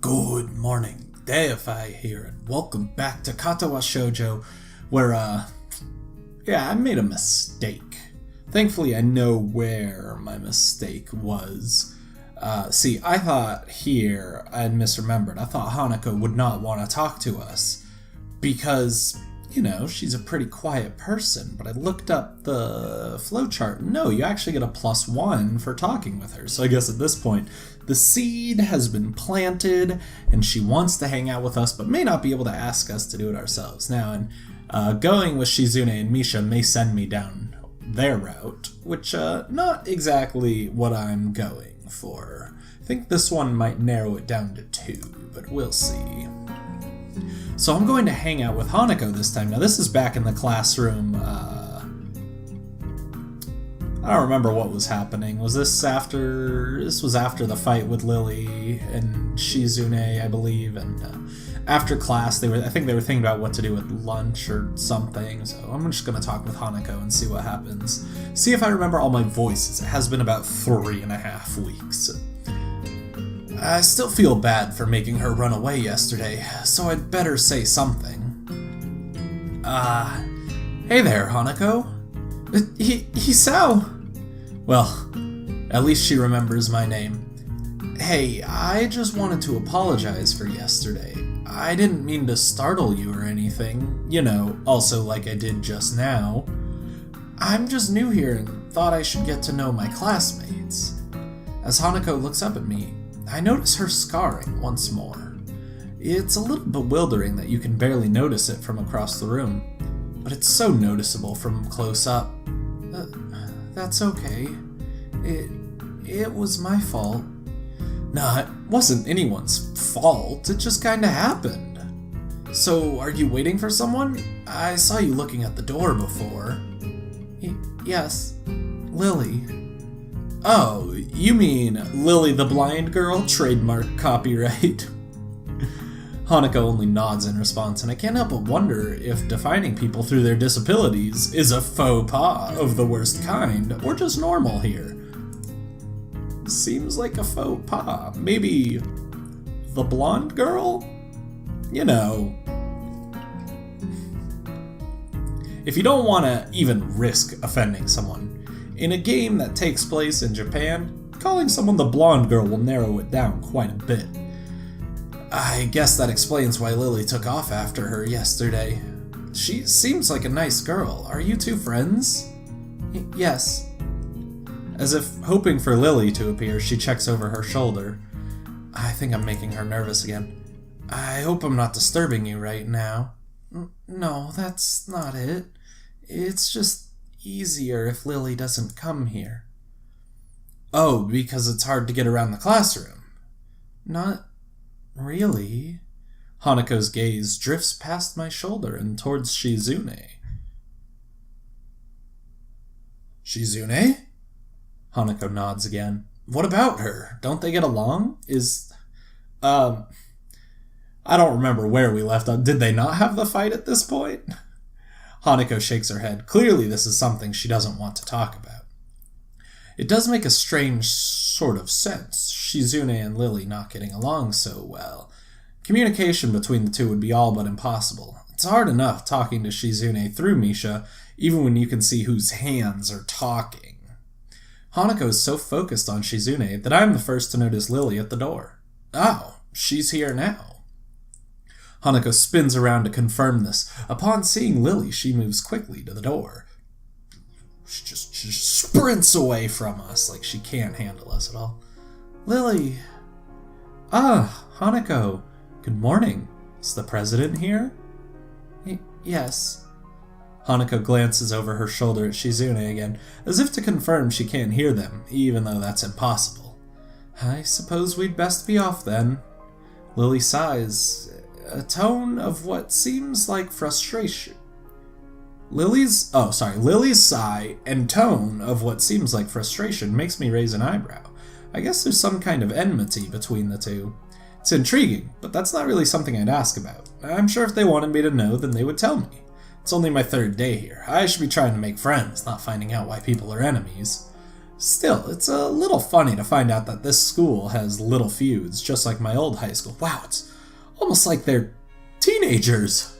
Good morning, Deify here, and welcome back to Katawa Shoujo, where, I made a mistake. Thankfully, I know where my mistake was. See, I thought here, I had misremembered, I thought Hanako would not want to talk to us, because, she's a pretty quiet person, but I looked up the flowchart. No, you actually get a +1 for talking with her, so I guess at this point, the seed has been planted, and she wants to hang out with us, but may not be able to ask us to do it ourselves. Now, and going with Shizune and Misha may send me down their route, which, not exactly what I'm going for. I think this one might narrow it down to 2, but we'll see. So I'm going to hang out with Hanako this time. Now, this is back in the classroom. I don't remember what was happening. Was this after... This was after the fight with Lily and Shizune, I believe, and after class, I think they were thinking about what to do with lunch or something, so I'm just going to talk with Hanako and see what happens. See if I remember all my voices. It has been about 3.5 weeks. I still feel bad for making her run away yesterday, so I'd better say something. Hey there, Hanako. Hisao! Well, at least she remembers my name. Hey, I just wanted to apologize for yesterday. I didn't mean to startle you or anything, also like I did just now. I'm just new here and thought I should get to know my classmates. As Hanako looks up at me, I notice her scarring once more. It's a little bewildering that you can barely notice it from across the room, but it's so noticeable from close up. That's okay. It was my fault. Nah, it wasn't anyone's fault, it just kinda happened. So, are you waiting for someone? I saw you looking at the door before. Yes, Lily. Oh, you mean Lily the Blind Girl? Trademark copyright. Hanako only nods in response, and I can't help but wonder if defining people through their disabilities is a faux pas of the worst kind, or just normal here. Seems like a faux pas. Maybe the blonde girl? If you don't want to even risk offending someone, in a game that takes place in Japan, calling someone the blonde girl will narrow it down quite a bit. I guess that explains why Lily took off after her yesterday. She seems like a nice girl. Are you two friends? Yes. As if hoping for Lily to appear, she checks over her shoulder. I think I'm making her nervous again. I hope I'm not disturbing you right now. No, that's not it. It's just easier if Lily doesn't come here. Oh, because it's hard to get around the classroom. Not really. Hanako's gaze drifts past my shoulder and towards Shizune. Shizune? Hanako nods again. What about her? Don't they get along? I don't remember where we left off. Did they not have the fight at this point? Hanako shakes her head. Clearly this is something she doesn't want to talk about. It does make a strange sort of sense, Shizune and Lily not getting along so well. Communication between the two would be all but impossible. It's hard enough talking to Shizune through Misha, even when you can see whose hands are talking. Hanako is so focused on Shizune that I'm the first to notice Lily at the door. Oh, she's here now. Hanako spins around to confirm this. Upon seeing Lily, she moves quickly to the door. She just sprints away from us like she can't handle us at all. Lily! Ah, Hanako. Good morning. Is the president here? Yes. Hanako glances over her shoulder at Shizune again, as if to confirm she can't hear them, even though that's impossible. I suppose we'd best be off then. Lily sighs, a tone of what seems like frustration. Lily's sigh and tone of what seems like frustration makes me raise an eyebrow. I guess there's some kind of enmity between the two. It's intriguing, but that's not really something I'd ask about. I'm sure if they wanted me to know, then they would tell me. It's only my 3rd day here. I should be trying to make friends, not finding out why people are enemies. Still, it's a little funny to find out that this school has little feuds, just like my old high school. Wow, it's almost like they're teenagers.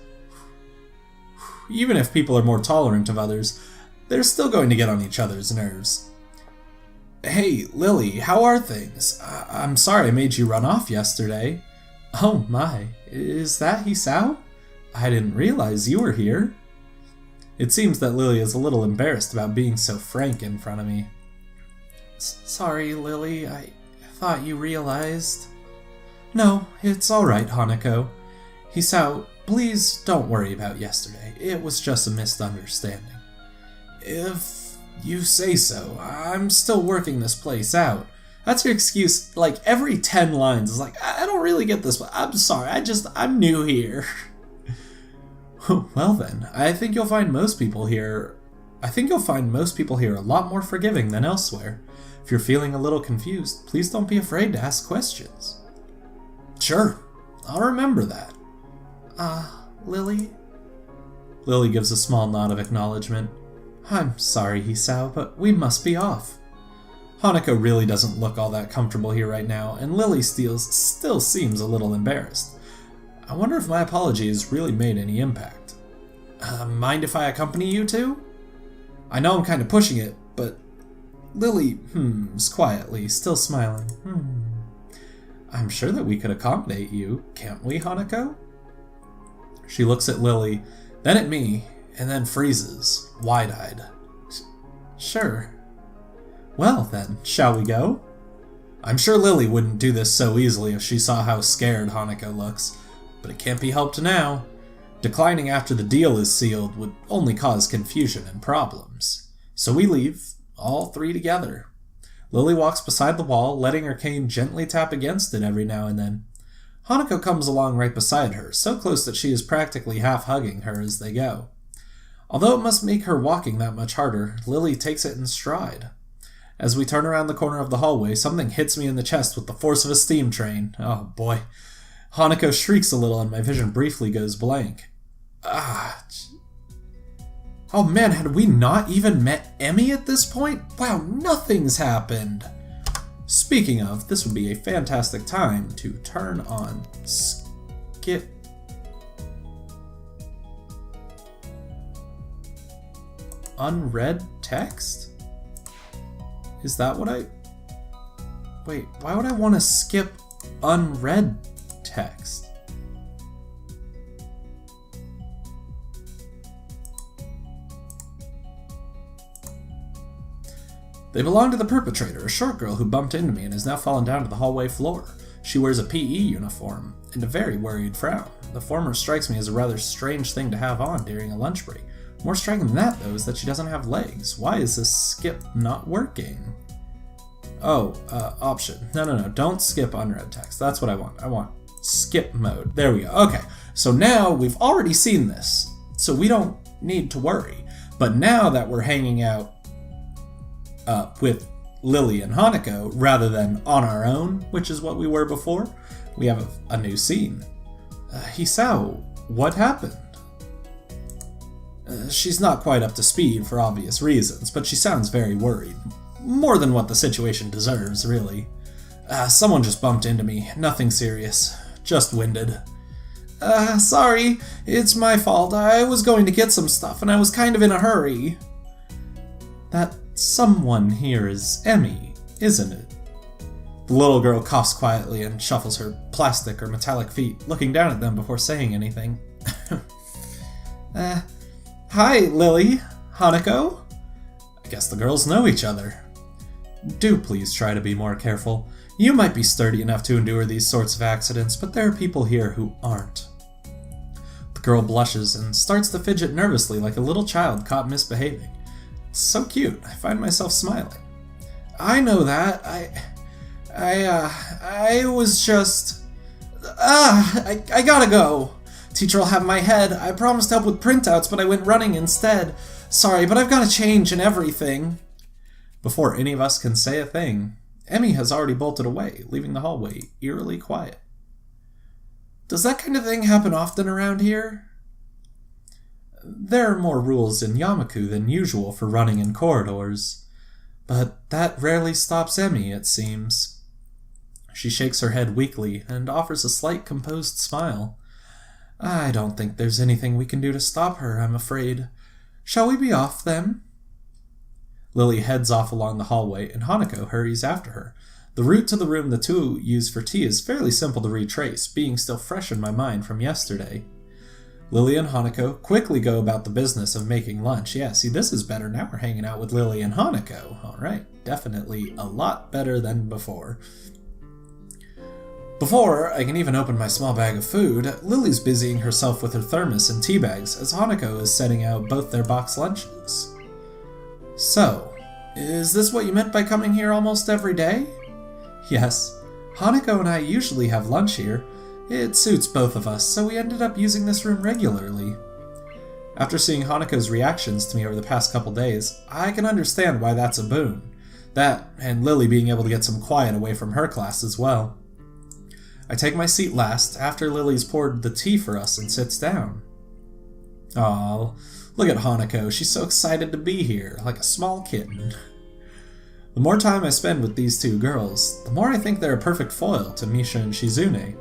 Even if people are more tolerant of others, they're still going to get on each other's nerves. Hey, Lily, how are things? I'm sorry I made you run off yesterday. Oh my, is that Hisao? I didn't realize you were here. It seems that Lily is a little embarrassed about being so frank in front of me. Sorry, Lily, I thought you realized. No, it's alright, Hanako. Hisao, please don't worry about yesterday. It was just a misunderstanding. If you say so, I'm still working this place out. That's your excuse, like, every 10 lines is like, I don't really get this, but I'm sorry, I'm new here. Well then, I think you'll find most people here a lot more forgiving than elsewhere. If you're feeling a little confused, please don't be afraid to ask questions. Sure, I'll remember that. Lily? Lily gives a small nod of acknowledgement. I'm sorry, Hisao, but we must be off. Hanako really doesn't look all that comfortable here right now, and Lily still seems a little embarrassed. I wonder if my apology has really made any impact. Mind if I accompany you two? I know I'm kind of pushing it, but Lily hums quietly, still smiling. I'm sure that we could accommodate you, can't we, Hanako? She looks at Lily, then at me, and then freezes, wide-eyed. Sure. Well then, shall we go? I'm sure Lily wouldn't do this so easily if she saw how scared Hanako looks, but it can't be helped now. Declining after the deal is sealed would only cause confusion and problems. So we leave, all three together. Lily walks beside the wall, letting her cane gently tap against it every now and then. Hanako comes along right beside her, so close that she is practically half-hugging her as they go. Although it must make her walking that much harder, Lily takes it in stride. As we turn around the corner of the hallway, something hits me in the chest with the force of a steam train. Oh boy. Hanako shrieks a little and my vision briefly goes blank. Oh man, had we not even met Emmy at this point? Wow, nothing's happened. Speaking of, this would be a fantastic time to turn on skip. Unread text? Is that what I... Wait, why would I want to skip unread text? They belong to the perpetrator, a short girl who bumped into me and has now fallen down to the hallway floor. She wears a PE uniform and a very worried frown. The former strikes me as a rather strange thing to have on during a lunch break. More striking than that, though, is that she doesn't have legs. Why is this skip not working? Oh, option. No, don't skip unread text. That's what I want. I want skip mode. There we go. Okay, so now we've already seen this, so we don't need to worry. But now that we're hanging out with Lily and Hanako, rather than on our own, which is what we were before, we have a new scene. Hisao, what happened? She's not quite up to speed for obvious reasons, but she sounds very worried. More than what the situation deserves, really. Someone just bumped into me. Nothing serious. Just winded. Sorry. It's my fault. I was going to get some stuff, and I was kind of in a hurry. That someone here is Emmy, isn't it? The little girl coughs quietly and shuffles her plastic or metallic feet, looking down at them before saying anything. Hi, Lily. Hanako? I guess the girls know each other. Do please try to be more careful. You might be sturdy enough to endure these sorts of accidents, but there are people here who aren't. The girl blushes and starts to fidget nervously like a little child caught misbehaving. It's so cute, I find myself smiling. I know that. I was just... I gotta go. Teacher will have my head. I promised to help with printouts, but I went running instead. Sorry, but I've got to change and everything. Before any of us can say a thing, Emmy has already bolted away, leaving the hallway eerily quiet. Does that kind of thing happen often around here? There are more rules in Yamaku than usual for running in corridors. But that rarely stops Emmy, it seems. She shakes her head weakly and offers a slight composed smile. I don't think there's anything we can do to stop her, I'm afraid. Shall we be off, then? Lily heads off along the hallway, and Hanako hurries after her. The route to the room the two use for tea is fairly simple to retrace, being still fresh in my mind from yesterday. Lily and Hanako quickly go about the business of making lunch. Yeah, see, this is better. Now we're hanging out with Lily and Hanako. Alright, definitely a lot better than before. Before I can even open my small bag of food, Lily's busying herself with her thermos and tea bags as Hanako is setting out both their box lunches. So, is this what you meant by coming here almost every day? Yes, Hanako and I usually have lunch here. It suits both of us, so we ended up using this room regularly. After seeing Hanako's reactions to me over the past couple days, I can understand why that's a boon. That, and Lily being able to get some quiet away from her class as well. I take my seat last, after Lily's poured the tea for us and sits down. Aw, look at Hanako, she's so excited to be here, like a small kitten. The more time I spend with these two girls, the more I think they're a perfect foil to Misha and Shizune.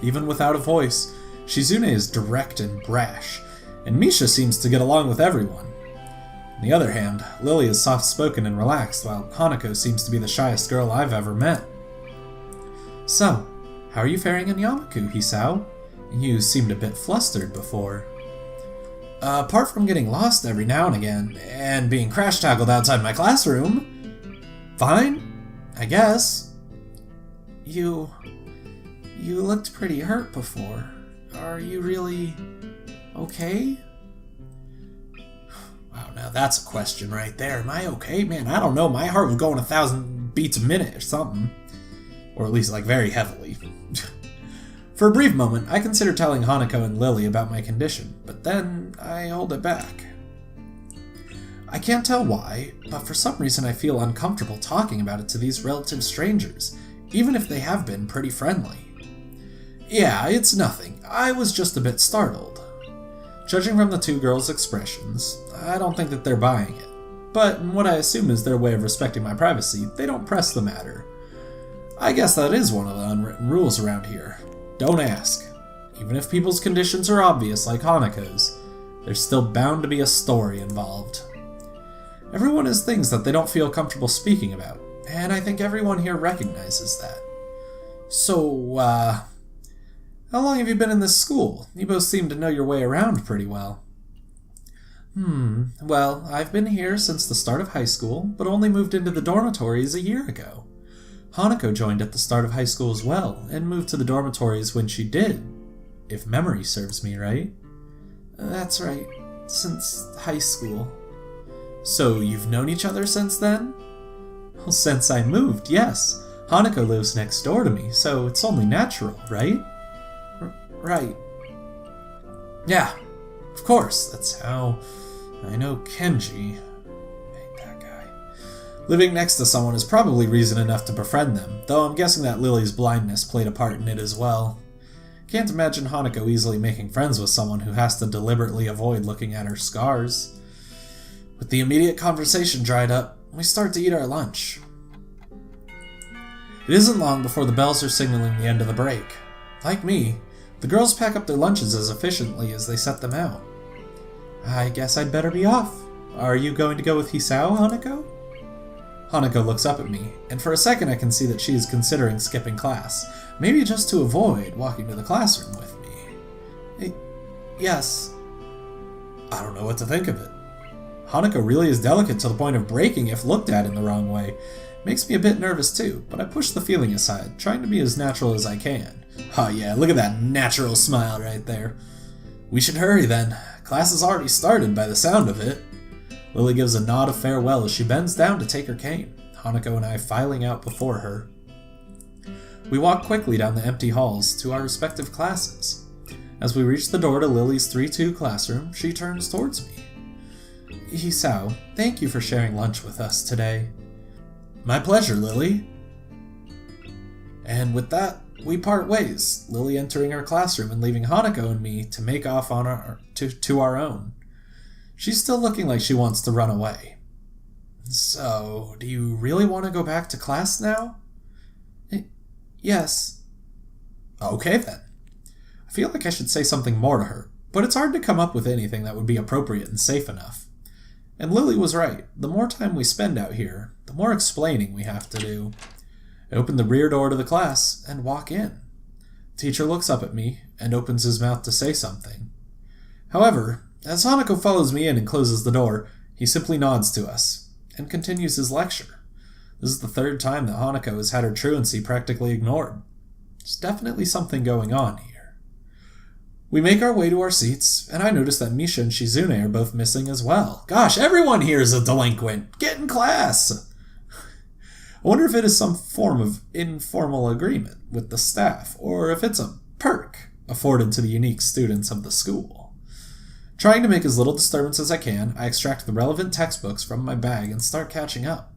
Even without a voice, Shizune is direct and brash, and Misha seems to get along with everyone. On the other hand, Lily is soft-spoken and relaxed, while Hanako seems to be the shyest girl I've ever met. So, how are you faring in Yamaku, Hisao? You seemed a bit flustered before. Apart from getting lost every now and again, and being crash-tackled outside my classroom, fine, I guess. You looked pretty hurt before. Are you really okay? Wow, now that's a question right there. Am I okay? Man, I don't know. My heart was going 1,000 beats a minute or something. Or at least, like, very heavily. For a brief moment, I considered telling Hanako and Lily about my condition, but then I hold it back. I can't tell why, but for some reason I feel uncomfortable talking about it to these relative strangers, even if they have been pretty friendly. Yeah, it's nothing. I was just a bit startled. Judging from the two girls' expressions, I don't think that they're buying it. But in what I assume is their way of respecting my privacy, they don't press the matter. I guess that is one of the unwritten rules around here. Don't ask. Even if people's conditions are obvious like Hanako's, there's still bound to be a story involved. Everyone has things that they don't feel comfortable speaking about, and I think everyone here recognizes that. So, how long have you been in this school? You both seem to know your way around pretty well. Well, I've been here since the start of high school, but only moved into the dormitories a year ago. Hanako joined at the start of high school as well, and moved to the dormitories when she did, if memory serves me right. That's right, since high school. So you've known each other since then? Well, since I moved, yes. Hanako lives next door to me, so it's only natural, right? Right. Yeah, of course, that's how I know Kenji. Living next to someone is probably reason enough to befriend them, though I'm guessing that Lily's blindness played a part in it as well. Can't imagine Hanako easily making friends with someone who has to deliberately avoid looking at her scars. With the immediate conversation dried up, we start to eat our lunch. It isn't long before the bells are signaling the end of the break. Like me, the girls pack up their lunches as efficiently as they set them out. I guess I'd better be off. Are you going to go with Hisao, Hanako? Hanako looks up at me, and for a second I can see that she is considering skipping class, maybe just to avoid walking to the classroom with me. Yes. I don't know what to think of it. Hanako really is delicate to the point of breaking if looked at in the wrong way. Makes me a bit nervous too, but I push the feeling aside, trying to be as natural as I can. Oh yeah, look at that natural smile right there. We should hurry then. Class has already started by the sound of it. Lily gives a nod of farewell as she bends down to take her cane, Hanako and I filing out before her. We walk quickly down the empty halls to our respective classes. As we reach the door to Lily's 3-2 classroom, she turns towards me. Hisao, thank you for sharing lunch with us today. My pleasure, Lily. And with that, we part ways, Lily entering our classroom and leaving Hanako and me to make off on to our own. She's still looking like she wants to run away. So, do you really want to go back to class now? Yes. Okay then. I feel like I should say something more to her, but it's hard to come up with anything that would be appropriate and safe enough. And Lily was right. The more time we spend out here, the more explaining we have to do. I open the rear door to the class and walk in. Teacher looks up at me and opens his mouth to say something. However, as Hanako follows me in and closes the door, he simply nods to us and continues his lecture. This is the third time that Hanako has had her truancy practically ignored. There's definitely something going on here. We make our way to our seats, and I notice that Misha and Shizune are both missing as well. Gosh, everyone here is a delinquent! Get in class! I wonder if it is some form of informal agreement with the staff, or if it's a perk afforded to the unique students of the school. Trying to make as little disturbance as I can, I extract the relevant textbooks from my bag and start catching up.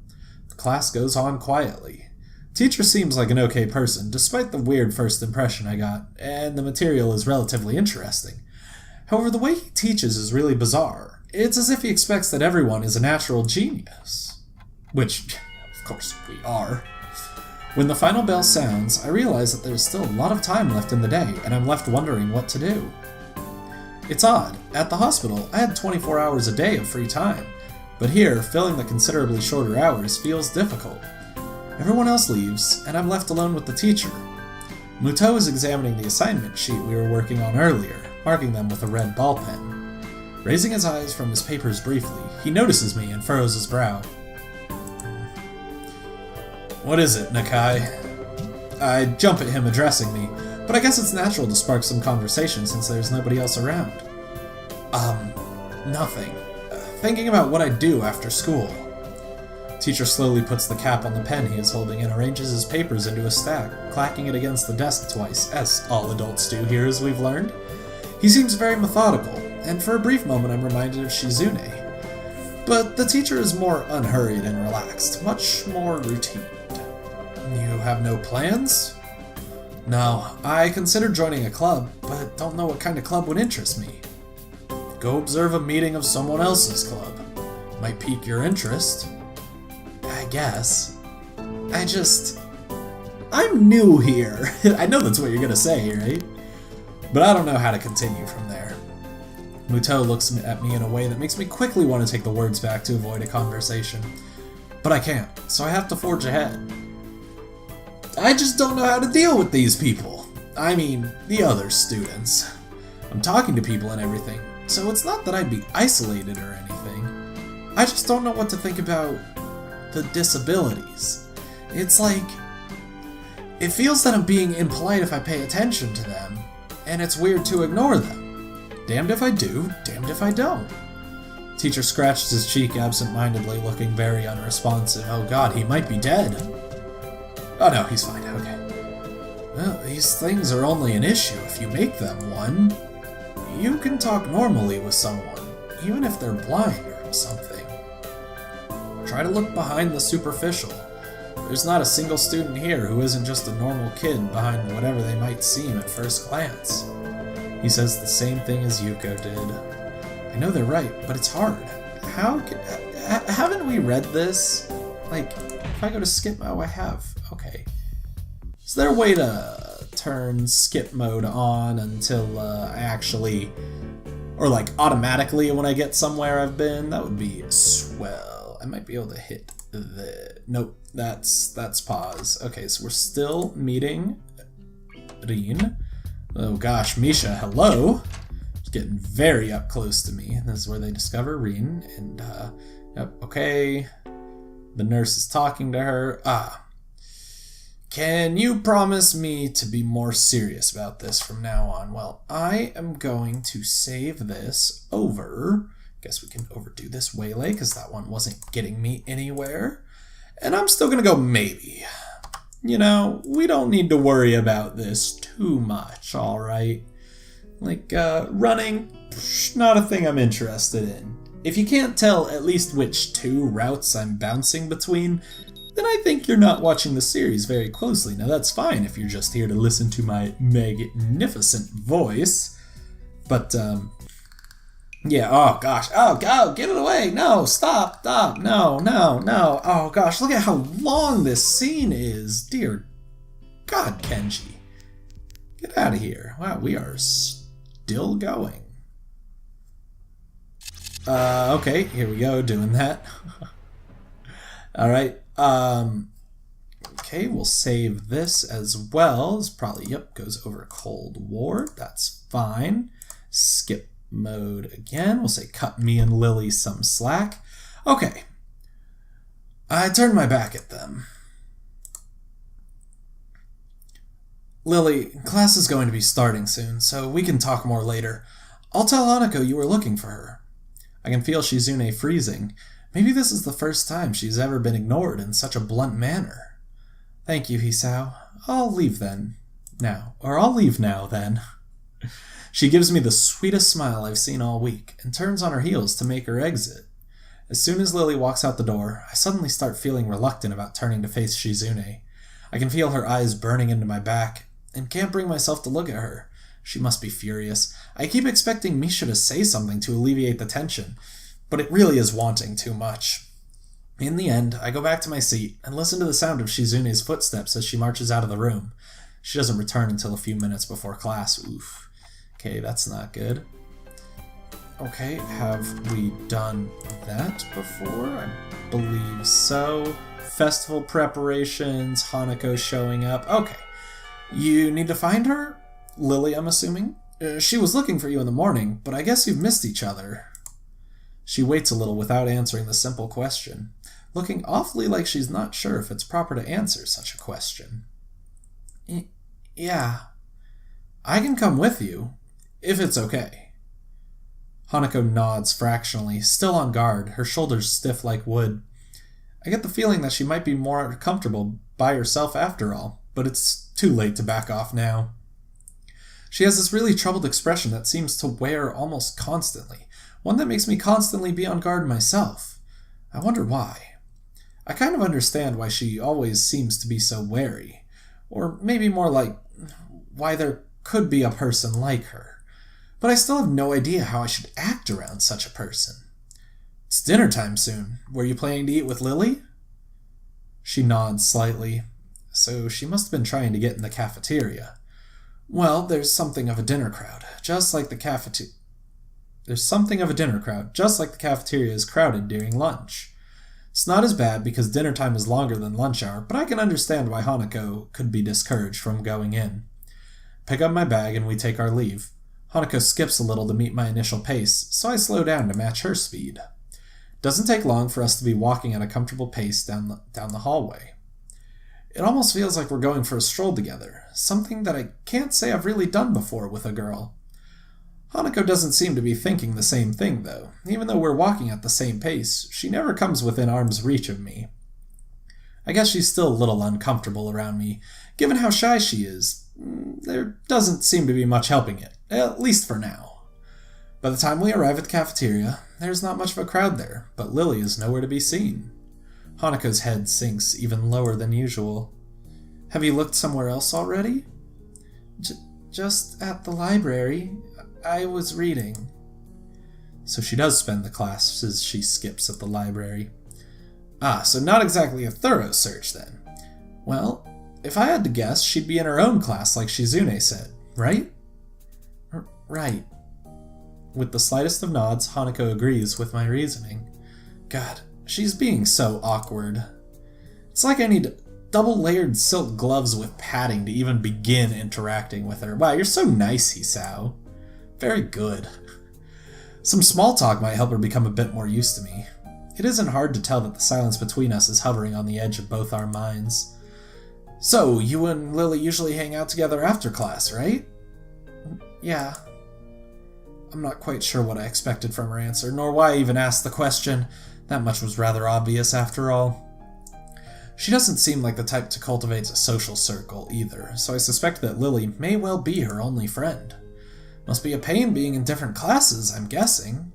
The class goes on quietly. Teacher seems like an okay person, despite the weird first impression I got, and the material is relatively interesting. However, the way he teaches is really bizarre. It's as if he expects that everyone is a natural genius. Which, of course, we are. When the final bell sounds, I realize that there's still a lot of time left in the day, and I'm left wondering what to do. It's odd. At the hospital, I had 24 hours a day of free time, but here, filling the considerably shorter hours feels difficult. Everyone else leaves, and I'm left alone with the teacher. Muto is examining the assignment sheet we were working on earlier, marking them with a red ball pen. Raising his eyes from his papers briefly, he notices me and furrows his brow. What is it, Nakai? I jump at him addressing me, but I guess it's natural to spark some conversation since there's nobody else around. Nothing. Thinking about what I'd do after school. Teacher slowly puts the cap on the pen he is holding and arranges his papers into a stack, clacking it against the desk twice, as all adults do here as we've learned. He seems very methodical, and for a brief moment I'm reminded of Shizune. But the teacher is more unhurried and relaxed, much more routine. You have no plans? No, I considered joining a club, but don't know what kind of club would interest me. Go observe a meeting of someone else's club. Might pique your interest. I guess. I'm new here. I know that's what you're gonna say, right? But I don't know how to continue from there. Muto looks at me in a way that makes me quickly want to take the words back to avoid a conversation. But I can't, so I have to forge ahead. I just don't know how to deal with these people. I mean, the other students. I'm talking to people and everything, so it's not that I'd be isolated or anything. I just don't know what to think about the disabilities. It's like, it feels that I'm being impolite if I pay attention to them, and it's weird to ignore them. Damned if I do, damned if I don't. Teacher scratched his cheek absent-mindedly, looking very unresponsive. Oh god, he might be dead. Oh no, he's fine, okay. Well, these things are only an issue if you make them one. You can talk normally with someone, even if they're blind or something. Try to look behind the superficial. There's not a single student here who isn't just a normal kid behind whatever they might seem at first glance. He says the same thing as Yuko did. I know they're right, but it's hard. Haven't we read this? Like, if I go to skip mode, I have. Okay. Is there a way to turn skip mode on until I actually, or like automatically when I get somewhere I've been? That would be swell. I might be able to hit the, nope, that's pause. Okay, so we're still meeting Rin. Oh gosh, Misha, hello. It's getting very up close to me. This is where they discover Rin, and yep, okay. The nurse is talking to her. Can you promise me to be more serious about this from now on? Well, I am going to save this over. Guess we can overdo this waylay because that one wasn't getting me anywhere. And I'm still going to go maybe. You know, we don't need to worry about this too much, alright? Like, running, not a thing I'm interested in. If you can't tell at least which two routes I'm bouncing between, then I think you're not watching the series very closely. Now that's fine if you're just here to listen to my magnificent voice, but Yeah, oh gosh. Oh, go, get it away. No, stop, no, no, no. Oh gosh, look at how long this scene is. Dear God, Kenji. Get out of here. Wow, we are still going. Okay, here we go, doing that. Alright, okay, we'll save this as well. It's probably, yep, goes over Cold War. That's fine. Skip mode again. We'll say cut me and Lily some slack. Okay. I turned my back at them. Lily, class is going to be starting soon, so we can talk more later. I'll tell Hanako you were looking for her. I can feel Shizune freezing. Maybe this is the first time she's ever been ignored in such a blunt manner. Thank you, Hisao. I'll leave then. Now. Or I'll leave now, then. She gives me the sweetest smile I've seen all week, and turns on her heels to make her exit. As soon as Lily walks out the door, I suddenly start feeling reluctant about turning to face Shizune. I can feel her eyes burning into my back, and can't bring myself to look at her. She must be furious. I keep expecting Misha to say something to alleviate the tension, but it really is wanting too much. In the end, I go back to my seat and listen to the sound of Shizune's footsteps as she marches out of the room. She doesn't return until a few minutes before class. Oof. Okay, that's not good. Okay, have we done that before? I believe so. Festival preparations, Hanako showing up. Okay. You need to find her? Lily, I'm assuming? She was looking for you in the morning, but I guess you've missed each other. She waits a little without answering the simple question, looking awfully like she's not sure if it's proper to answer such a question. Yeah. I can come with you, if it's okay. Hanako nods fractionally, still on guard, her shoulders stiff like wood. I get the feeling that she might be more comfortable by herself after all, but it's too late to back off now. She has this really troubled expression that seems to wear almost constantly, one that makes me constantly be on guard myself. I wonder why. I kind of understand why she always seems to be so wary, or maybe more like why there could be a person like her, but I still have no idea how I should act around such a person. It's dinner time soon. Were you planning to eat with Lily? She nods slightly. So she must have been trying to get in the cafeteria. Well, there's something of a dinner crowd, just like the cafeteria. There's something of a dinner crowd, just like the cafeteria is crowded during lunch. It's not as bad because dinner time is longer than lunch hour, but I can understand why Hanako could be discouraged from going in. Pick up my bag and we take our leave. Hanako skips a little to meet my initial pace, so I slow down to match her speed. Doesn't take long for us to be walking at a comfortable pace down the hallway. It almost feels like we're going for a stroll together, something that I can't say I've really done before with a girl. Hanako doesn't seem to be thinking the same thing, though. Even though we're walking at the same pace, she never comes within arm's reach of me. I guess she's still a little uncomfortable around me. Given how shy she is, there doesn't seem to be much helping it, at least for now. By the time we arrive at the cafeteria, there's not much of a crowd there, but Lily is nowhere to be seen. Hanako's head sinks even lower than usual. Have you looked somewhere else already? Just at the library. I was reading. So she does spend the classes she skips at the library. So not exactly a thorough search then. Well, if I had to guess, she'd be in her own class like Shizune said, right? Right. With the slightest of nods, Hanako agrees with my reasoning. God, she's being so awkward. It's like I need double-layered silk gloves with padding to even begin interacting with her. Wow, you're so nice, Hisao. Very good. Some small talk might help her become a bit more used to me. It isn't hard to tell that the silence between us is hovering on the edge of both our minds. So, you and Lily usually hang out together after class, right? Yeah. I'm not quite sure what I expected from her answer, nor why I even asked the question. That much was rather obvious after all. She doesn't seem like the type to cultivate a social circle either, so I suspect that Lily may well be her only friend. Must be a pain being in different classes, I'm guessing.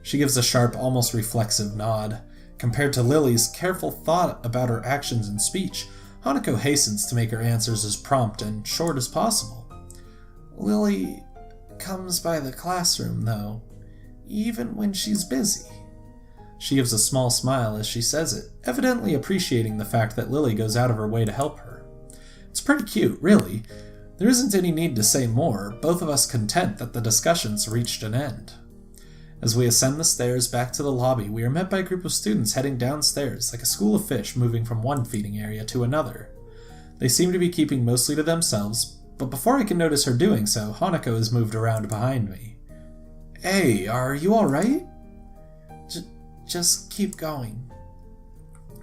She gives a sharp, almost reflexive nod. Compared to Lily's careful thought about her actions and speech, Hanako hastens to make her answers as prompt and short as possible. Lily comes by the classroom, though. even when she's busy. She gives a small smile as she says it, evidently appreciating the fact that Lily goes out of her way to help her. It's pretty cute, really. There isn't any need to say more, both of us content that the discussions reached an end. As we ascend the stairs back to the lobby, we are met by a group of students heading downstairs, like a school of fish moving from one feeding area to another. They seem to be keeping mostly to themselves, but before I can notice her doing so, Hanako is moved around behind me. Hey, are you alright? Just keep going.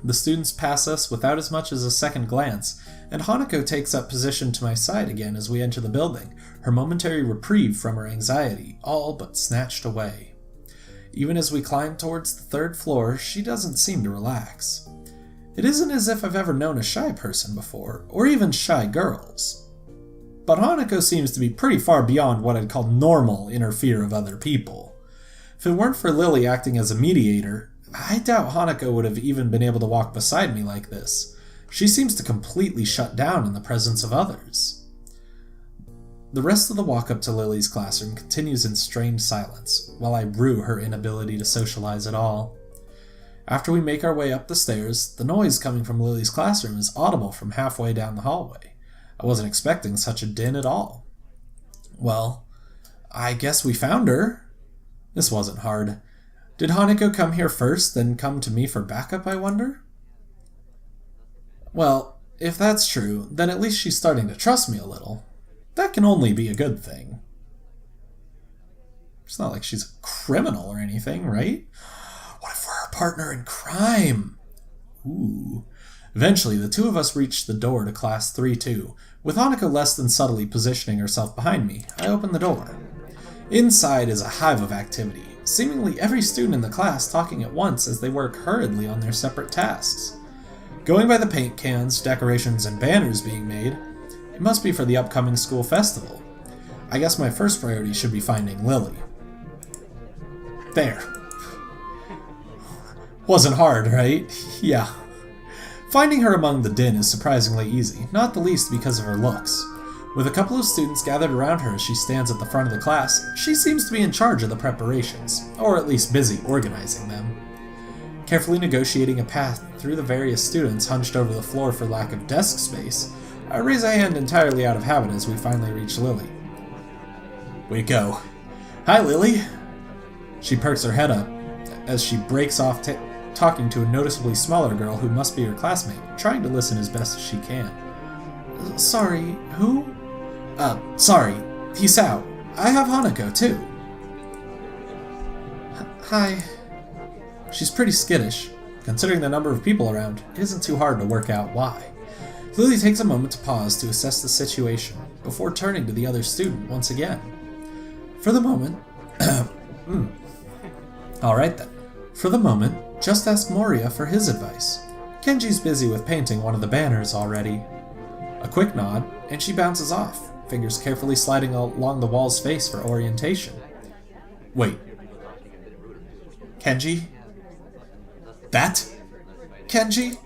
The students pass us without as much as a second glance, and Hanako takes up position to my side again as we enter the building, her momentary reprieve from her anxiety all but snatched away. Even as we climb towards the third floor, she doesn't seem to relax. It isn't as if I've ever known a shy person before, or even shy girls. But Hanako seems to be pretty far beyond what I'd call normal in her fear of other people. If it weren't for Lily acting as a mediator, I doubt Hanako would have even been able to walk beside me like this. She seems to completely shut down in the presence of others. The rest of the walk up to Lily's classroom continues in strained silence, while I rue her inability to socialize at all. After we make our way up the stairs, the noise coming from Lily's classroom is audible from halfway down the hallway. I wasn't expecting such a din at all. Well, I guess we found her. This wasn't hard. Did Hanako come here first, then come to me for backup, I wonder? Well, if that's true, then at least she's starting to trust me a little. That can only be a good thing. It's not like she's a criminal or anything, right? What if we're her partner in crime? Ooh. Eventually, the two of us reach the door to Class 3-2, with Hanako less than subtly positioning herself behind me. I open the door. Inside is a hive of activity, seemingly every student in the class talking at once as they work hurriedly on their separate tasks. Going by the paint cans, decorations, and banners being made, it must be for the upcoming school festival. I guess my first priority should be finding Lily. There. Wasn't hard, right? Yeah. Finding her among the din is surprisingly easy, not the least because of her looks. With a couple of students gathered around her as she stands at the front of the class, she seems to be in charge of the preparations, or at least busy organizing them. Carefully negotiating a path through the various students hunched over the floor for lack of desk space, I raise a hand entirely out of habit as we finally reach Lily. We go. Hi, Lily! She perks her head up as she breaks off talking to a noticeably smaller girl who must be her classmate, trying to listen as best as she can. Sorry, who? Sorry, he's out. I have Hanako, too. Hi. She's pretty skittish. Considering the number of people around, it isn't too hard to work out why. Lily takes a moment to pause to assess the situation, before turning to the other student once again. For the moment... Alright then. For the moment, just ask Moria for his advice. Kenji's busy with painting one of the banners already. A quick nod, and she bounces off, fingers carefully sliding along the wall's face for orientation. Wait. Kenji? That? Kenji?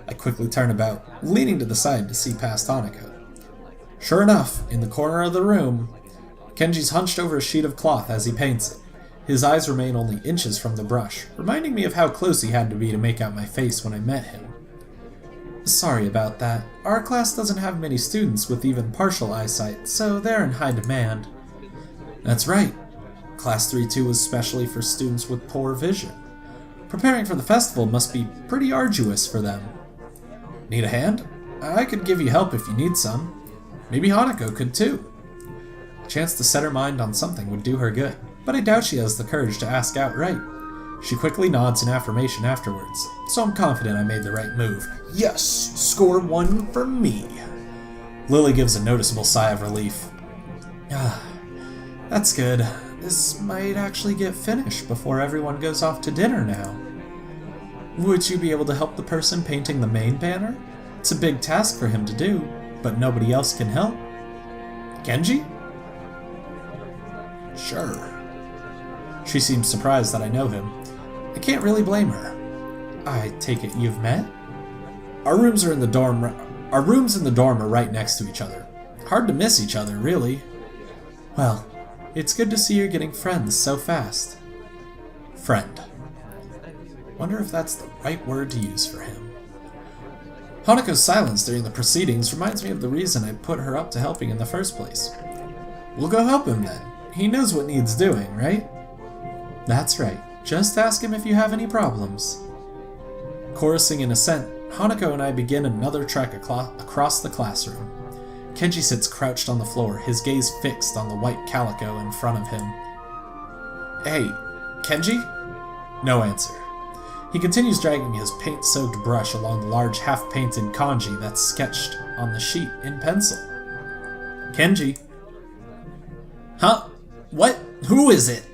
I quickly turn about, leaning to the side to see past Hanako. Sure enough, in the corner of the room, Kenji's hunched over a sheet of cloth as he paints it. His eyes remain only inches from the brush, reminding me of how close he had to be to make out my face when I met him. Sorry about that. Our class doesn't have many students with even partial eyesight, so they're in high demand. That's right. Class 3-2 was specially for students with poor vision. Preparing for the festival must be pretty arduous for them. Need a hand? I could give you help if you need some. Maybe Hanako could too. A chance to set her mind on something would do her good, but I doubt she has the courage to ask outright. She quickly nods in affirmation afterwards, so I'm confident I made the right move. Yes, score 1 for me. Lily gives a noticeable sigh of relief. That's good. This might actually get finished before everyone goes off to dinner now. Would you be able to help the person painting the main banner? It's a big task for him to do, but nobody else can help. Kenji? Sure. She seems surprised that I know him. I can't really blame her. I take it you've met? Our rooms in the dorm are right next to each other. Hard to miss each other, really. Well, It's good to see you're getting friends so fast. Friend. Wonder if that's the right word to use for him. Hanako's silence during the proceedings reminds me of the reason I put her up to helping in the first place. We'll go help him then. He knows what needs doing, right? That's right. Just ask him if you have any problems. Chorusing in assent, Hanako and I begin another trek across the classroom. Kenji sits crouched on the floor, his gaze fixed on the white calico in front of him. Hey, Kenji? No answer. He continues dragging his paint-soaked brush along the large half-painted kanji that's sketched on the sheet in pencil. Kenji? Huh? What? Who is it?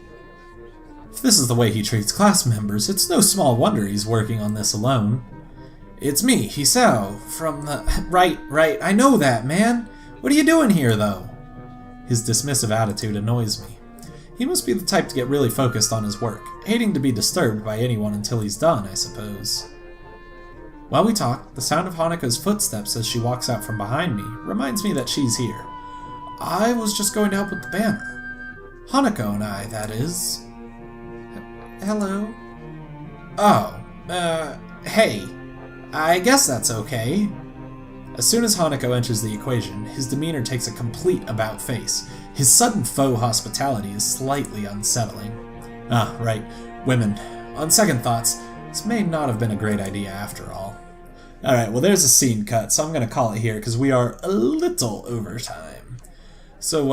If this is the way he treats class members, it's no small wonder he's working on this alone. It's me, Hisao, from the... Right, I know that, man. What are you doing here, though? His dismissive attitude annoys me. He must be the type to get really focused on his work, hating to be disturbed by anyone until he's done, I suppose. While we talk, the sound of Hanako's footsteps as she walks out from behind me reminds me that she's here. I was just going to help with the banner. Hanako and I, that is. Hello? Oh, hey. I guess that's okay. As soon as Hanako enters the equation, his demeanor takes a complete about-face. His sudden faux hospitality is slightly unsettling. Ah, right. Women. On second thoughts, this may not have been a great idea after all. Alright, well there's a scene cut, so I'm going to call it here because we are a little over time. So,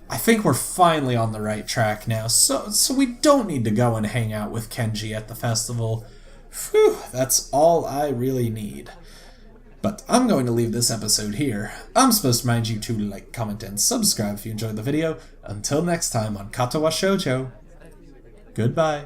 I think we're finally on the right track now, so we don't need to go and hang out with Kenji at the festival. Phew, that's all I really need. But I'm going to leave this episode here. I'm supposed to remind you to like, comment, and subscribe if you enjoyed the video. Until next time on Katawa Shoujo, goodbye.